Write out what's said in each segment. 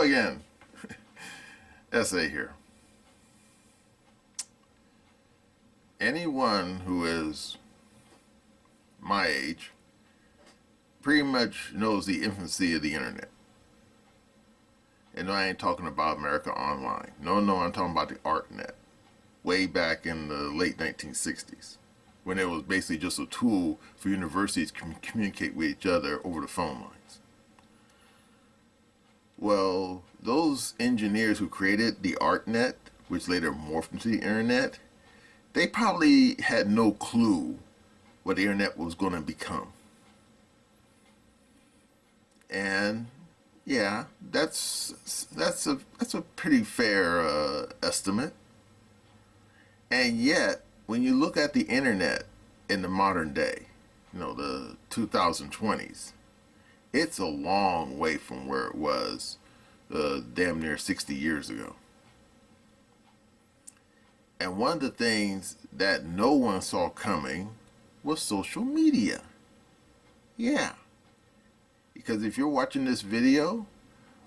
Hello again. Essay here. Anyone who is my age pretty much knows the infancy of the internet. And no, I ain't talking about America Online. No, I'm talking about the ArtNet. Way back in the late 1960s. When it was basically just a tool for universities to communicate with each other over the phone lines. Well, those engineers who created the ArtNet, which later morphed into the internet, they probably had no clue what the internet was going to become. And yeah, that's a pretty fair estimate. And yet, when you look at the internet in the modern day, the 2020s, it's a long way from where it was damn near 60 years ago. And one of the things that no one saw coming was social media. Yeah. Because if you're watching this video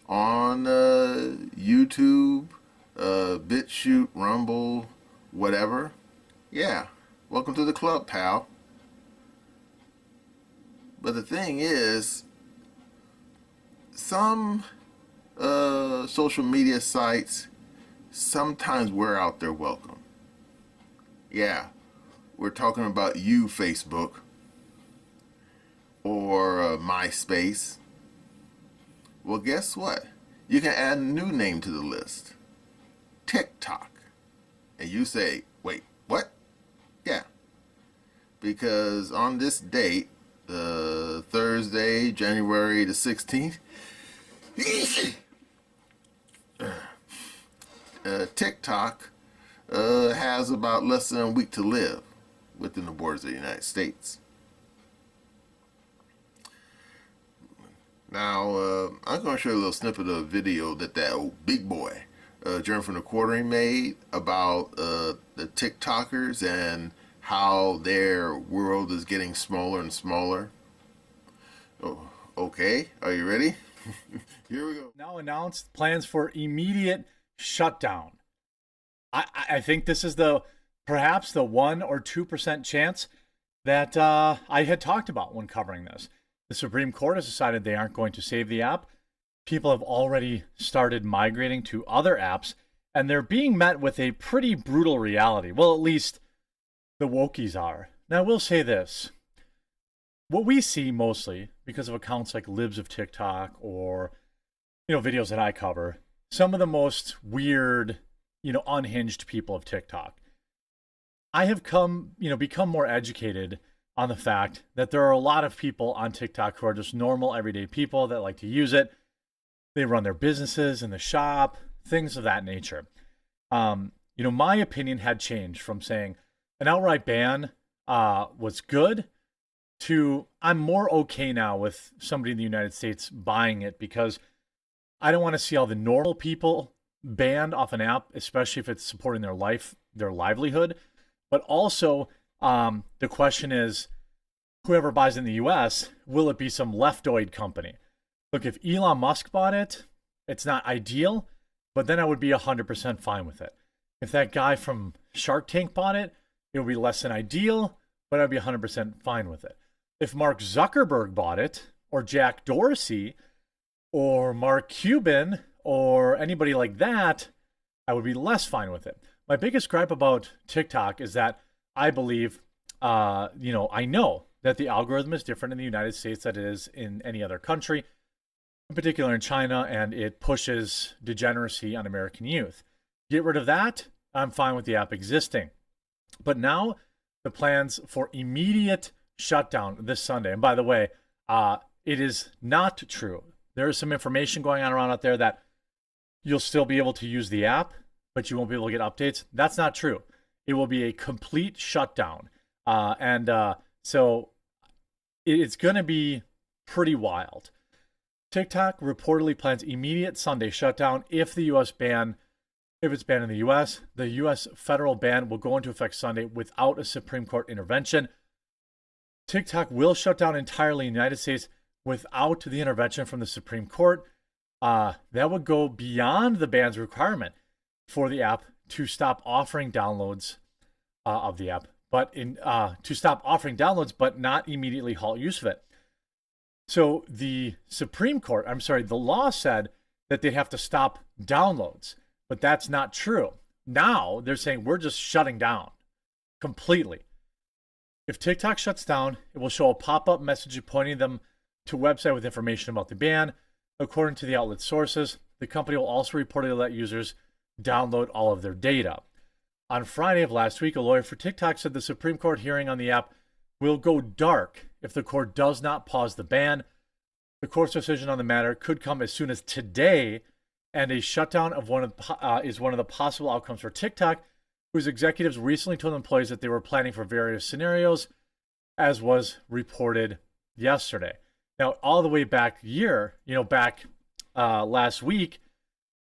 on YouTube, BitChute, Rumble, whatever, yeah, welcome to the club, pal. But the thing is, some social media sites sometimes wear out their welcome. Yeah, we're talking about you, Facebook, or MySpace. Well, guess what? You can add a new name to the list. TikTok. And you say, wait, what? Yeah. Because on this date, Thursday, January the 16th, TikTok has about less than a week to live within the borders of the United States. Now, I'm going to show you a little snippet of a video that old big boy, Jeremy from the Quartering, made about the TikTokers and how their world is getting smaller and smaller. Oh, okay, are you ready? Here we go. Now announced plans for immediate shutdown. I think this is perhaps the 1 or 2% chance that I had talked about when covering this. The Supreme Court has decided they aren't going to save the app. People have already started migrating to other apps, and they're being met with a pretty brutal reality. Well, at least the wokies are. Now, I will say this. What we see mostly, because of accounts like Libs of TikTok or, videos that I cover, some of the most weird, unhinged people of TikTok. I have become more educated on the fact that there are a lot of people on TikTok who are just normal, everyday people that like to use it. They run their businesses in the shop, things of that nature. My opinion had changed from saying an outright ban was good to I'm more okay now with somebody in the United States buying it because I don't want to see all the normal people banned off an app, especially if it's supporting their livelihood. But also, the question is, whoever buys in the US, will it be some leftoid company? Look, if Elon Musk bought it, it's not ideal, but then I would be 100% fine with it. If that guy from Shark Tank bought it, it would be less than ideal, but I'd be 100% fine with it. If Mark Zuckerberg bought it, or Jack Dorsey, or Mark Cuban, or anybody like that, I would be less fine with it. My biggest gripe about TikTok is that I believe, I know that the algorithm is different in the United States than it is in any other country, in particular in China, and it pushes degeneracy on American youth. Get rid of that, I'm fine with the app existing. But now, the plans for immediate shutdown this Sunday. And by the way, it is not true. There is some information going on around out there that you'll still be able to use the app, but you won't be able to get updates. That's not true. It will be a complete shutdown. So it's going to be pretty wild. TikTok reportedly plans immediate Sunday shutdown if it's banned in the US. The US federal ban will go into effect Sunday without a Supreme Court intervention. TikTok will shut down entirely in the United States without the intervention from the Supreme Court. that would go beyond the ban's requirement for the app to stop offering downloads of the app, but to stop offering downloads, but not immediately halt use of it. So the the law said that they'd have to stop downloads, but that's not true. Now they're saying we're just shutting down completely. If TikTok shuts down, it will show a pop-up message pointing them to a website with information about the ban. According to the outlet sources, the company will also reportedly let users download all of their data. On Friday of last week, a lawyer for TikTok said the Supreme Court hearing on the app will go dark if the court does not pause the ban. The court's decision on the matter could come as soon as today, and a shutdown is one of the possible outcomes for TikTok, whose executives recently told employees that they were planning for various scenarios, as was reported yesterday. Now, all the way back last week,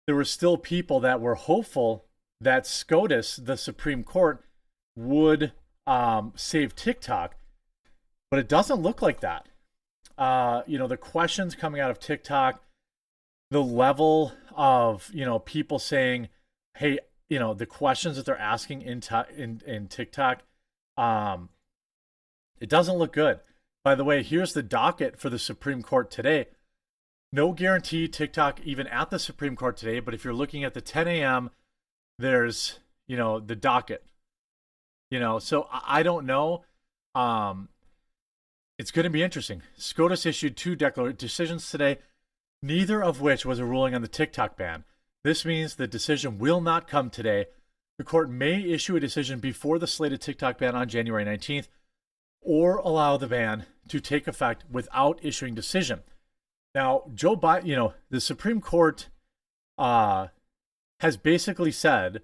there were still people that were hopeful that SCOTUS, the Supreme Court, would save TikTok, but it doesn't look like that. The questions coming out of TikTok, the level of, people saying, hey, the questions that they're asking in TikTok, it doesn't look good. By the way, here's the docket for the Supreme Court today. No guarantee TikTok even at the Supreme Court today, but if you're looking at the 10 a.m., there's, the docket. So I don't know. It's going to be interesting. SCOTUS issued two decisions today, neither of which was a ruling on the TikTok ban. This means the decision will not come today. The court may issue a decision before the slated TikTok ban on January 19th, or allow the ban to take effect without issuing decision. Now, Joe Biden, the Supreme Court has basically said,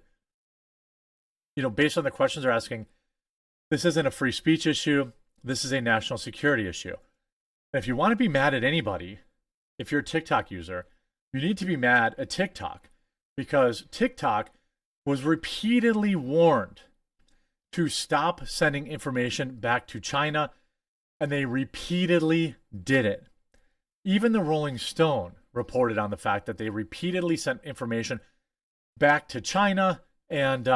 based on the questions they're asking, this isn't a free speech issue. This is a national security issue. And if you want to be mad at anybody, if you're a TikTok user, you need to be mad at TikTok, because TikTok was repeatedly warned to stop sending information back to China, and they repeatedly did it. Even the Rolling Stone reported on the fact that they repeatedly sent information back to China and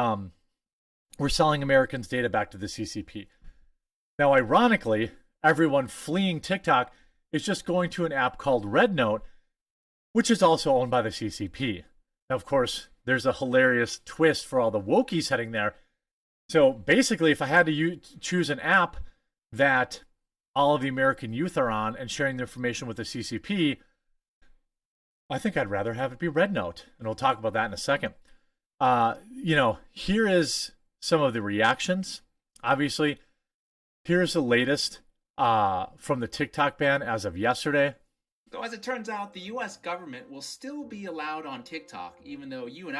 were selling Americans' data back to the CCP. Now, ironically, everyone fleeing TikTok is just going to an app called RedNote, which is also owned by the CCP. Now, of course, there's a hilarious twist for all the wokies heading there. So basically, if I had to choose an app that all of the American youth are on and sharing their information with the CCP, I think I'd rather have it be RedNote. And we'll talk about that in a second. Here is some of the reactions. Obviously, here's the latest from the TikTok ban as of yesterday. So as it turns out, the US government will still be allowed on TikTok, even though you and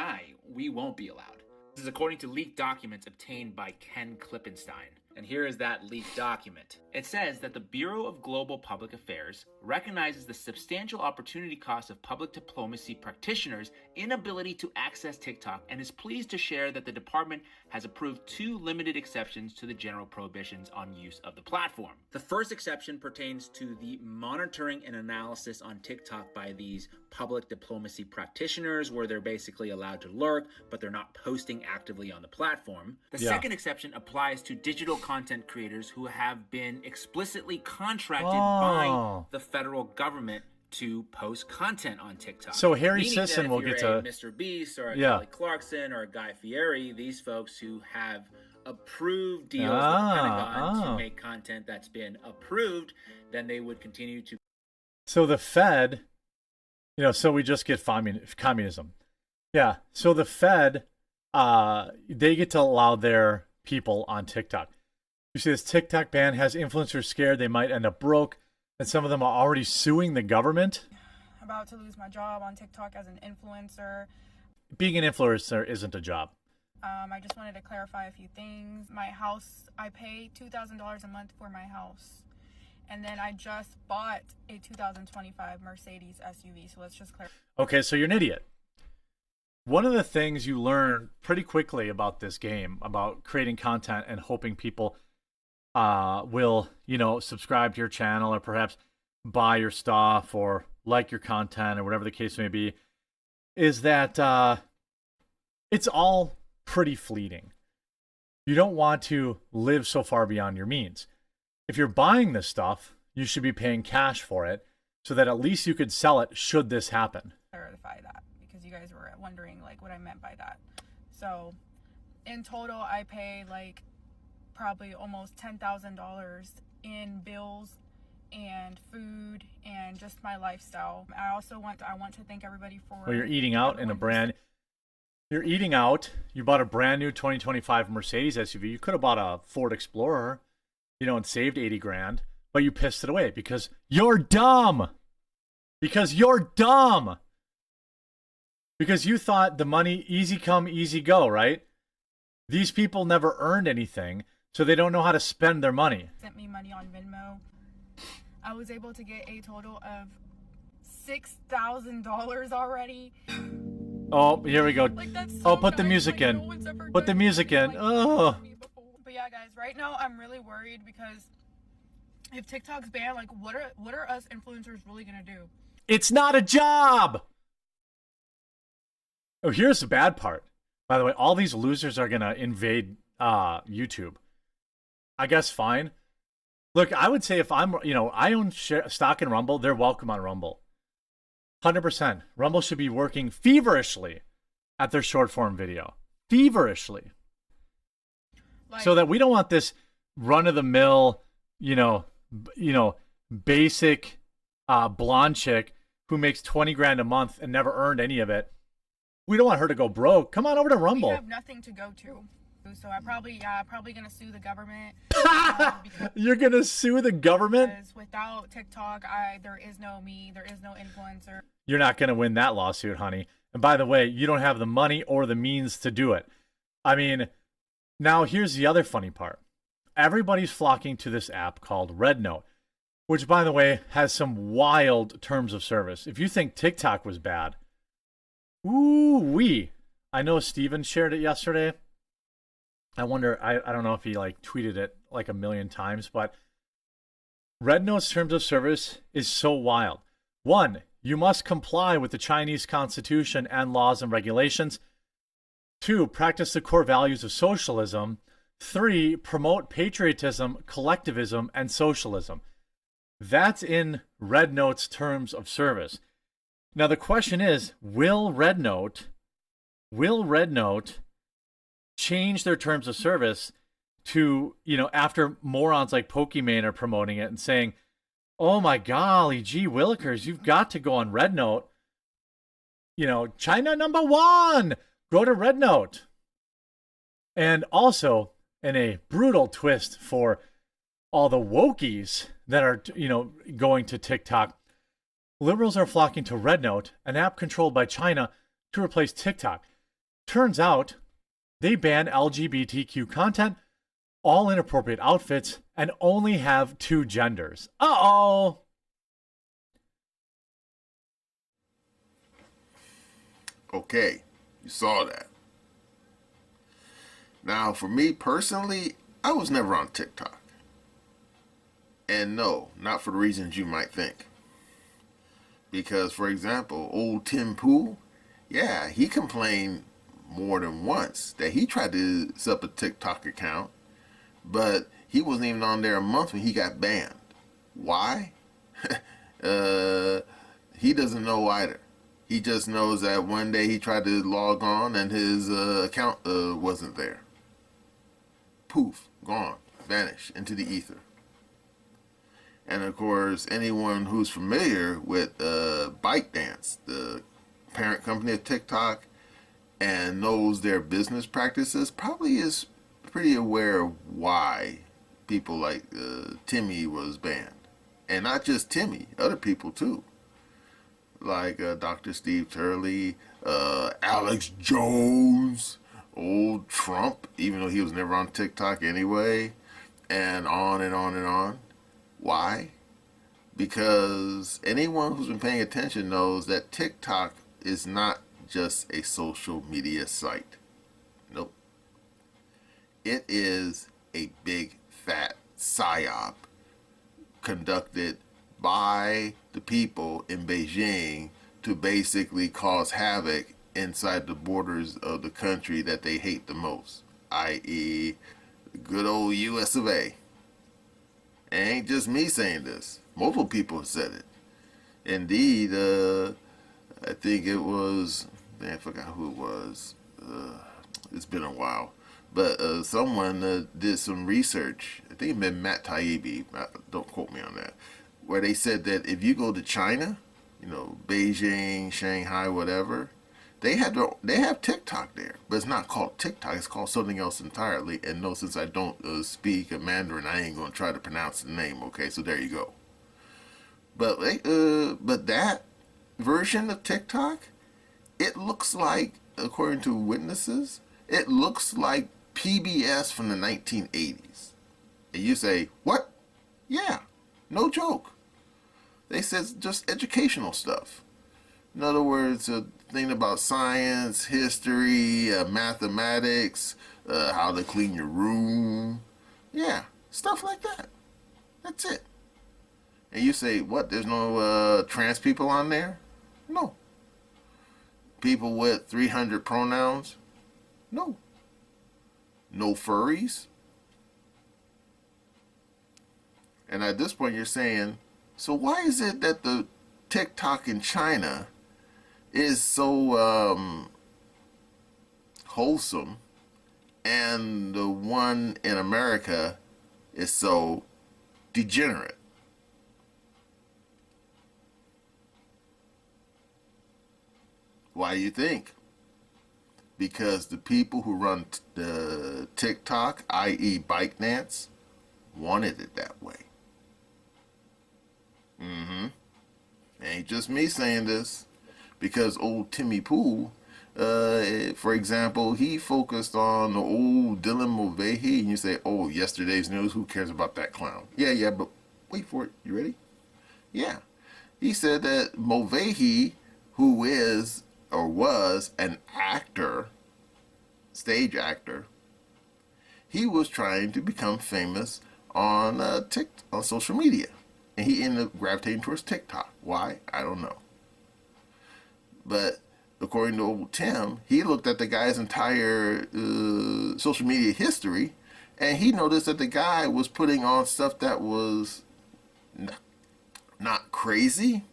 we won't be allowed. This is according to leaked documents obtained by Ken Klippenstein. And here is that leaked document. It says that the Bureau of Global Public Affairs recognizes the substantial opportunity cost of public diplomacy practitioners' inability to access TikTok and is pleased to share that the department has approved two limited exceptions to the general prohibitions on use of the platform. The first exception pertains to the monitoring and analysis on TikTok by these public diplomacy practitioners, where they're basically allowed to lurk, but they're not posting actively on the platform. The second exception applies to digital content creators who have been explicitly contracted by the federal government to post content on TikTok. So Harry Sisson will get to Mr. Beast or a Kelly Clarkson or a Guy Fieri, these folks who have approved deals with the Pentagon to make content that's been approved, then they would continue to. So the Fed, so we just get communism. Yeah. So the Fed, they get to allow their people on TikTok. You see, this TikTok ban has influencers scared they might end up broke, and some of them are already suing the government. About to lose my job on TikTok as an influencer. Being an influencer isn't a job. I just wanted to clarify a few things. My house, I pay $2,000 a month for my house. And then I just bought a 2025 Mercedes SUV, so let's just clarify. Okay, so you're an idiot. One of the things you learn pretty quickly about this game, about creating content and hoping people will, subscribe to your channel or perhaps buy your stuff or like your content or whatever the case may be, is that it's all pretty fleeting. You don't want to live so far beyond your means. If you're buying this stuff, you should be paying cash for it so that at least you could sell it should this happen. Clarify that because you guys were wondering like what I meant by that. So in total, I pay like probably almost $10,000 in bills and food and just my lifestyle. I want to thank everybody for. Well, you're eating out in a brand. You're eating out. You bought a brand new 2025 Mercedes SUV. You could have bought a Ford Explorer, and saved 80 grand, but you pissed it away because you're dumb. Because you're dumb. Because you thought the money easy come, easy go, right? These people never earned anything, so they don't know how to spend their money. Sent me money on Venmo. I was able to get a total of $6,000 already. Oh, here we go. Like, that's so put the nice. music Like, in. no one's ever Put the done music anything in. like this Oh. for me before. But yeah, guys, right now I'm really worried because if TikTok's banned, like, what are us influencers really gonna do? It's not a job. Oh, here's the bad part. By the way, all these losers are gonna invade YouTube. I guess fine. Look, I would say if I own stock in Rumble, they're welcome on Rumble. 100%. Rumble should be working feverishly at their short form video. Feverishly. Like, So that we don't want this run of the mill, basic blonde chick who makes 20 grand a month and never earned any of it. We don't want her to go broke. Come on over to Rumble. we have nothing to go to. So I'm probably gonna sue the government. You're gonna sue the government? Because without TikTok, there is no me, there is no influencer. You're not gonna win that lawsuit, honey. And by the way, you don't have the money or the means to do it. I mean, now here's the other funny part. Everybody's flocking to this app called RedNote, which, by the way, has some wild terms of service. If you think TikTok was bad, ooh-wee. I know Steven shared it yesterday. I wonder, I don't know if he tweeted it like a million times, but RedNote's terms of service is so wild. 1, you must comply with the Chinese constitution and laws and regulations. 2, practice the core values of socialism. 3, promote patriotism, collectivism, and socialism. That's in RedNote's terms of service. Now the question is, will RedNote change their terms of service to, after morons like Pokimane are promoting it and saying, oh my golly, gee willikers, you've got to go on RedNote. China #1, go to RedNote. And also, in a brutal twist for all the wokies that are, going to TikTok, liberals are flocking to RedNote, an app controlled by China, to replace TikTok. Turns out, they ban LGBTQ content, all inappropriate outfits, and only have 2 genders. Uh-oh! Okay, you saw that. Now, for me personally, I was never on TikTok. And no, not for the reasons you might think. Because, for example, old Tim Pool, yeah, he complained more than once that he tried to set up a TikTok account, but he wasn't even on there a month when he got banned. Why? He doesn't know either. He just knows that one day he tried to log on and his account wasn't there. Poof, gone, vanished into the ether. And of course, anyone who's familiar with ByteDance, the parent company of TikTok, and knows their business practices, probably is pretty aware of why people like Timmy was banned. And not just Timmy, other people too. Like Dr. Steve Turley, Alex Jones, old Trump, even though he was never on TikTok anyway, and on and on and on. Why? Because anyone who's been paying attention knows that TikTok is not just a social media site. Nope. It is a big fat psyop conducted by the people in Beijing to basically cause havoc inside the borders of the country that they hate the most, i.e., good old US of A. It ain't just me saying this. Multiple people have said it. Indeed, I think it was, man, I forgot who it was. It's been a while. But someone did some research. I think it been Matt Taibbi. Don't quote me on that. Where they said that if you go to China, Beijing, Shanghai, whatever, they have TikTok there, but it's not called TikTok. It's called something else entirely. And no, since I don't speak a Mandarin, I ain't gonna try to pronounce the name. Okay, so there you go. But that version of TikTok, it looks like, according to witnesses, it looks like PBS from the 1980s. And you say, what? Yeah, no joke. They said just educational stuff. In other words, thinking about science, history, mathematics, how to clean your room. Yeah, stuff like that. That's it. And you say, what, there's no trans people on there? No. People with 300 pronouns? No. No furries? And at this point you're saying, so why is it that the TikTok in China is so wholesome and the one in America is so degenerate? Why do you think? Because the people who run the TikTok, i.e. ByteDance, wanted it that way. Ain't just me saying this, because old Timmy Pool, for example, he focused on the old Dylan Mulvaney, and you say, oh, yesterday's news, who cares about that clown? Yeah, but wait for it. You ready? Yeah. He said that Mulvaney, who is or was an actor, stage actor, he was trying to become famous on on social media. And he ended up gravitating towards TikTok. Why? I don't know. But according to old Tim, he looked at the guy's entire social media history, and he noticed that the guy was putting on stuff that was not crazy.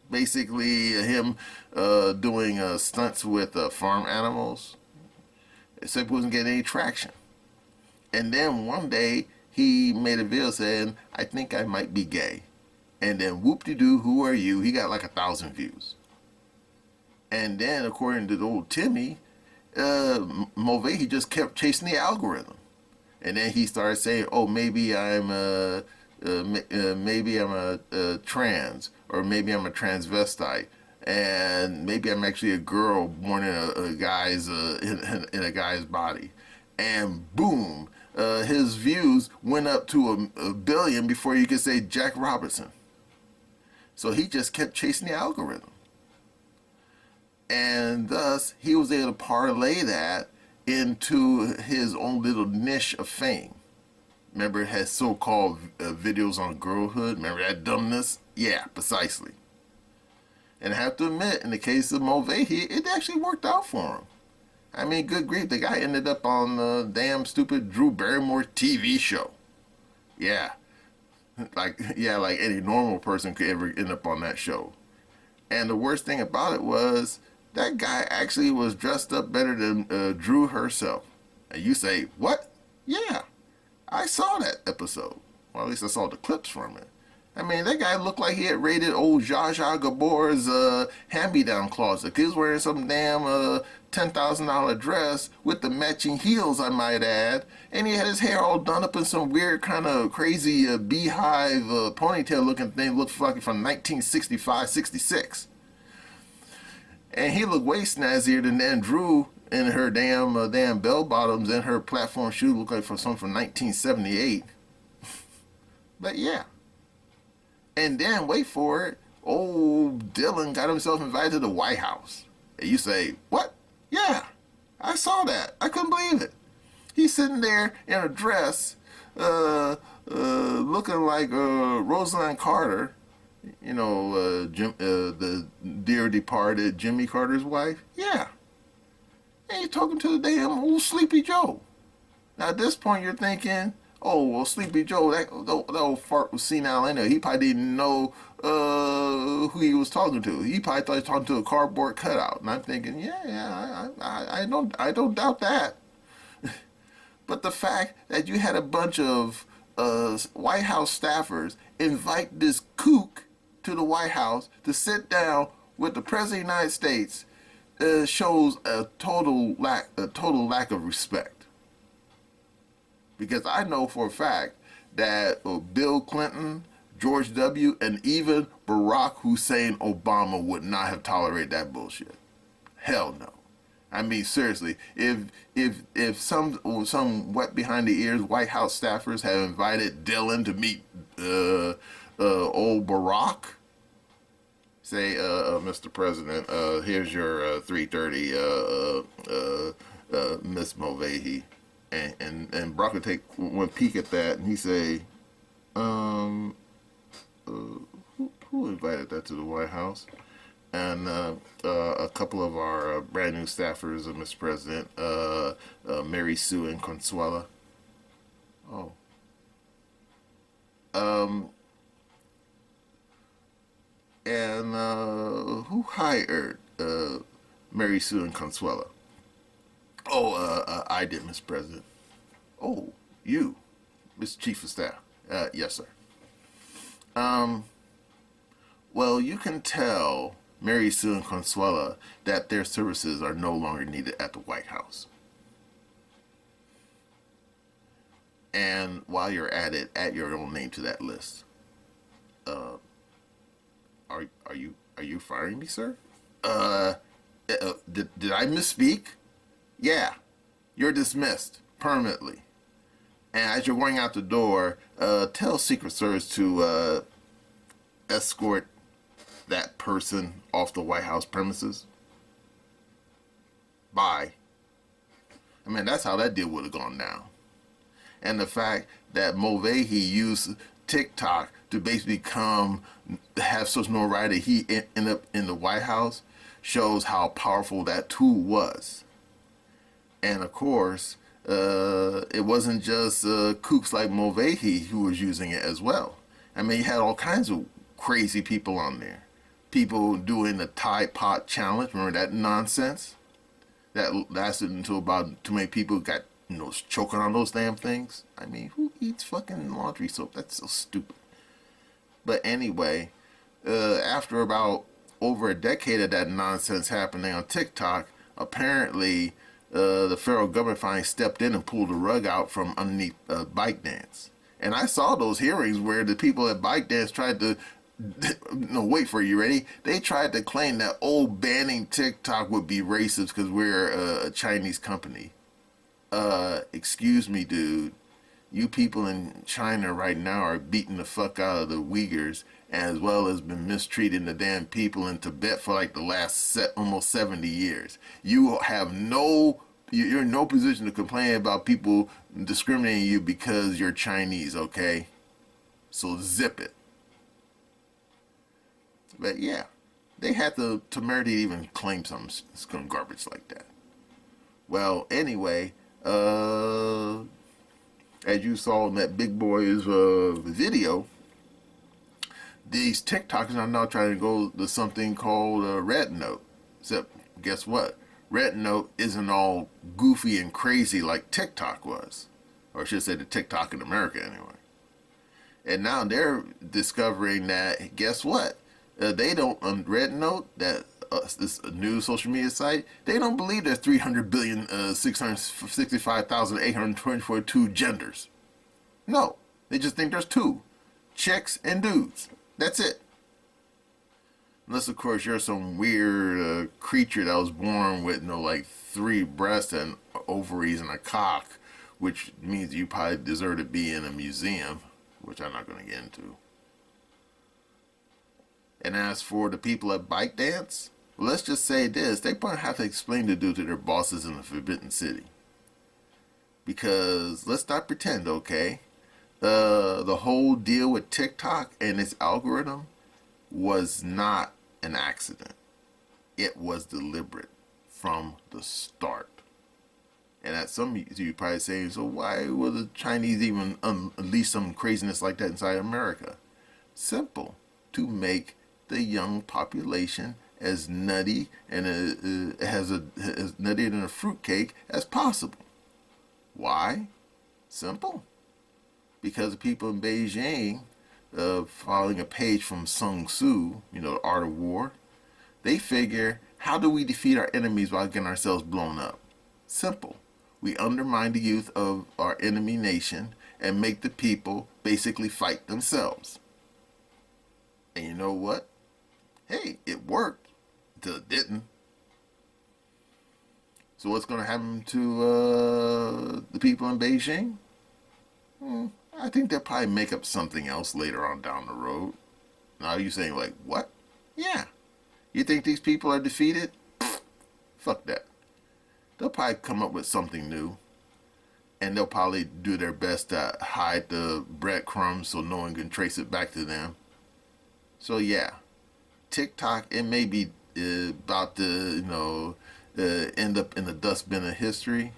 Basically, him doing stunts with farm animals, except he wasn't getting any traction. And then one day, he made a video saying, I think I might be gay. And then whoop-de-doo, who are you? He got like 1,000 views. And then, according to the old Timmy, Mulvaney just kept chasing the algorithm. And then he started saying, oh, maybe I'm a trans, or maybe I'm a transvestite, and maybe I'm actually a girl born in a guy's in a guy's body. And boom, his views went up to a billion before you could say Jack Robertson. So he just kept chasing the algorithm. And thus, he was able to parlay that into his own little niche of fame. Remember, it had so-called videos on girlhood. Remember that dumbness? Yeah, precisely. And I have to admit, in the case of Mulvaney, it actually worked out for him. I mean, good grief, the guy ended up on the damn stupid Drew Barrymore TV show. Yeah. Like any normal person could ever end up on that show. And the worst thing about it was, that guy actually was dressed up better than Drew herself. And you say, what? Yeah, I saw that episode. Well, at least I saw the clips from it. I mean, that guy looked like he had raided old Zsa Zsa Gabor's hand-me-down closet. He was wearing some damn $10,000 dress with the matching heels, I might add. And he had his hair all done up in some weird kind of crazy beehive ponytail-looking thing. Looked like from 1965, 66. And he looked way snazzier than Drew in her damn bell-bottoms and her platform shoe looked like from something from 1978. But yeah. And then, wait for it, old Dylan got himself invited to the White House. And you say, what? Yeah, I saw that. I couldn't believe it. He's sitting there in a dress, looking like Rosalind Carter, the dear departed Jimmy Carter's wife? Yeah. And he's talking to the damn old Sleepy Joe. Now at this point you're thinking, oh well, Sleepy Joe, that old fart was senile anyway. He probably didn't know who he was talking to. He probably thought he was talking to a cardboard cutout. And I'm thinking, I don't doubt that. But the fact that you had a bunch of White House staffers invite this kook to the White House to sit down with the President of the United States shows a total lack of respect. Because I know for a fact that Bill Clinton, George W., and even Barack Hussein Obama would not have tolerated that bullshit. Hell no. I mean, seriously, if some wet behind the ears White House staffers have invited Dylan to meet old Barack, say, Mr. President, here's your 3:30, Miss Mulvaney, and Barack would take one peek at that and he say, who invited that to the White House? And a couple of our brand new staffers, Mr. President, Mary Sue and Consuela. Oh. And who hired Mary Sue and Consuela? Oh, I did, Mr. President. Oh, you, Mr. Chief of Staff. Yes, sir. Well, you can tell Mary Sue and Consuela that their services are no longer needed at the White House. And while you're at it, add your own name to that list. Are you firing me, sir? Did I misspeak? Yeah, you're dismissed permanently. And as you're going out the door, tell Secret Service to escort that person off the White House premises. Bye. I mean, that's how that deal would have gone down. And the fact that Mulvaney used TikTok to basically have such notoriety he ended up in the White House shows how powerful that tool was. And of course, it wasn't just kooks like Mulvaney who was using it as well. I mean, you had all kinds of crazy people on there. People doing the Tide Pod challenge. Remember that nonsense? That lasted until about too many people got, choking on those damn things. I mean, who eats fucking laundry soap? That's so stupid. But anyway, after about over a decade of that nonsense happening on TikTok, apparently the federal government finally stepped in and pulled the rug out from underneath ByteDance. And I saw those hearings where the people at ByteDance tried to, no, wait for it, you ready? They tried to claim that, banning TikTok would be racist because we're a Chinese company. Excuse me, dude. You people in China right now are beating the fuck out of the Uyghurs, as well as been mistreating the damn people in Tibet for like the last almost 70 years. You're in no position to complain about people discriminating you because you're Chinese, okay? So zip it. But yeah, they had the temerity to even claim some garbage like that. Well, anyway, as you saw in that Big Boy's video, these TikTokers are now trying to go to something called Red Note. Except, guess what? Red Note isn't all goofy and crazy like TikTok was. Or I should say the TikTok in America anyway. And now they're discovering that, guess what? They don't, on Red Note, that this new social media site, they don't believe there's 300,665,822 genders. No, they just think there's two, chicks and dudes. That's it. Unless, of course, you're some weird creature that was born with, like 3 breasts and ovaries and a cock, which means you probably deserve to be in a museum, which I'm not going to get into. And as for the people at ByteDance, well, let's just say this. They probably have to explain to their bosses in the Forbidden City. Because let's not pretend, okay? The whole deal with TikTok and its algorithm was not an accident. It was deliberate from the start. And at some you probably saying, so why would the Chinese even unleash some craziness like that inside America? Simple, to make the young population as nutty and as nutty in a fruitcake as possible. Why? Simple. Because the people in Beijing, following a page from Sun Tzu, The Art of War, they figure, how do we defeat our enemies while getting ourselves blown up? Simple. We undermine the youth of our enemy nation and make the people basically fight themselves. And you know what? Hey, it worked until it didn't. So what's going to happen to the people in Beijing? I think they'll probably make up something else later on down the road. Now you're saying, like, what? Yeah. You think these people are defeated? Fuck that. They'll probably come up with something new. And they'll probably do their best to hide the breadcrumbs so no one can trace it back to them. So yeah, TikTok, it may be about to, end up in the dustbin of history,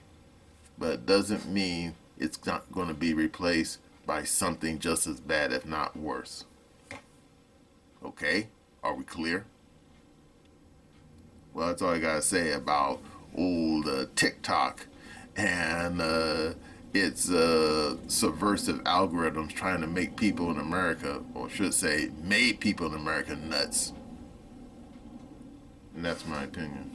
but it doesn't mean it's not going to be replaced by something just as bad, if not worse. Okay, are we clear? Well, that's all I gotta say about old TikTok and its subversive algorithms trying to make people in America, or should say, made people in America nuts. And that's my opinion.